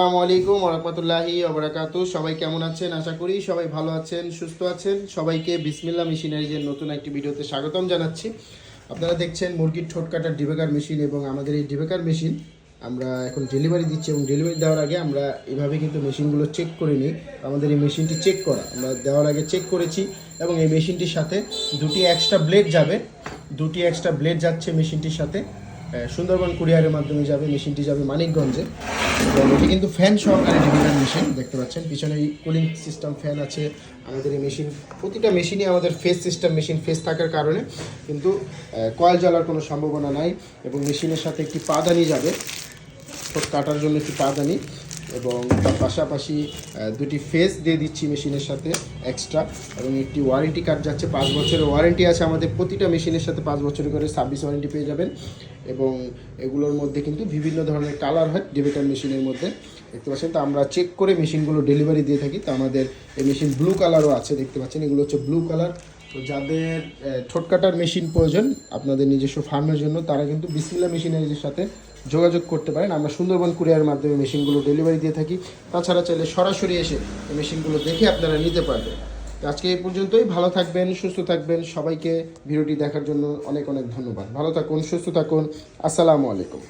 আসসালামু আলাইকুম ওয়া রাহমাতুল্লাহি ওয়া বারাকাতুহু। সবাই কেমন আছেন? আশা করি সবাই ভালো আছেন, সুস্থ আছেন। সবাইকে বিসমিল্লাহ মেশিনারিজের নতুন একটি ভিডিওতে স্বাগতম জানাচ্ছি। আপনারা দেখছেন মুরগির ঠোঁট কাটার ডিবেকার মেশিন, এবং আমাদের এই ডিবেকার মেশিন আমরা এখন ডেলিভারি দিচ্ছি, এবং ডেলিভারি দেওয়ার আগে আমরা এভাবে কিন্তু মেশিনগুলো চেক করে নিই। আমাদের এই মেশিনটি চেক করা, আমরা দেওয়ার আগে চেক করেছি, এবং এই মেশিনটির সাথে দুটি এক্সট্রা ব্লেড যাবে, যাচ্ছে মেশিনটির সাথে। সুন্দরবন কুরিয়ারের মাধ্যমে যাবে, মেশিনটি যাবে মানিকগঞ্জে। এবং এটি কিন্তু ফ্যান সহকারে ডিভিডেন্ট মেশিন, দেখতে পাচ্ছেন পিছনে কুলিং সিস্টেম ফ্যান আছে। আমাদের এই মেশিন, প্রতিটা মেশিনই আমাদের ফেস সিস্টেম মেশিন, ফেস থাকার কারণে কিন্তু কয়েল জ্বালার কোনো সম্ভাবনা নাই। এবং মেশিনের সাথে একটি পাদানি যাবে, ঠোঁট কাটার জন্য একটি পাদানি, এবং তার পাশাপাশি দুটি ফেস দিয়ে দিচ্ছি মেশিনের সাথে এক্সট্রা, এবং একটি ওয়ারেন্টি কার্ড যাচ্ছে। 5 বছরের ওয়ারেন্টি আছে আমাদের প্রতিটা মেশিনের সাথে, 5 বছরের করে সার্ভিস ওয়ারেন্টি পেয়ে যাবেন। এবং এগুলোর মধ্যে কিন্তু বিভিন্ন ধরনের কালার হয় ডিবেকার মেশিনের মধ্যে, দেখতে পাচ্ছেন। তো আমরা চেক করে মেশিনগুলো ডেলিভারি দিয়ে থাকি। তো আমাদের এই মেশিন ব্লু কালারও আছে, দেখতে পাচ্ছেন, এগুলো হচ্ছে ব্লু কালার। তো যাদের ঠোঁট কাটার মেশিন প্রয়োজন আপনাদের নিজস্ব ফার্মের জন্য, তারা কিন্তু বিসমিল্লাহ মেশিনারিজের সাথে যোগাযোগ করতে পারেন। আমরা সুন্দরবন কুরিয়ারের মাধ্যমে মেশিনগুলো ডেলিভারি দিয়ে থাকি। তাছাড়া চাইলে সরাসরি এসে এই মেশিনগুলো দেখে আপনারা নিতে পারবেন। তো আজকে এই পর্যন্তই। ভালো থাকবেন, সুস্থ থাকবেন। সবাইকে ভিডিওটি দেখার জন্য অনেক অনেক ধন্যবাদ। ভালো থাকুন, সুস্থ থাকুন। আসসালামু আলাইকুম।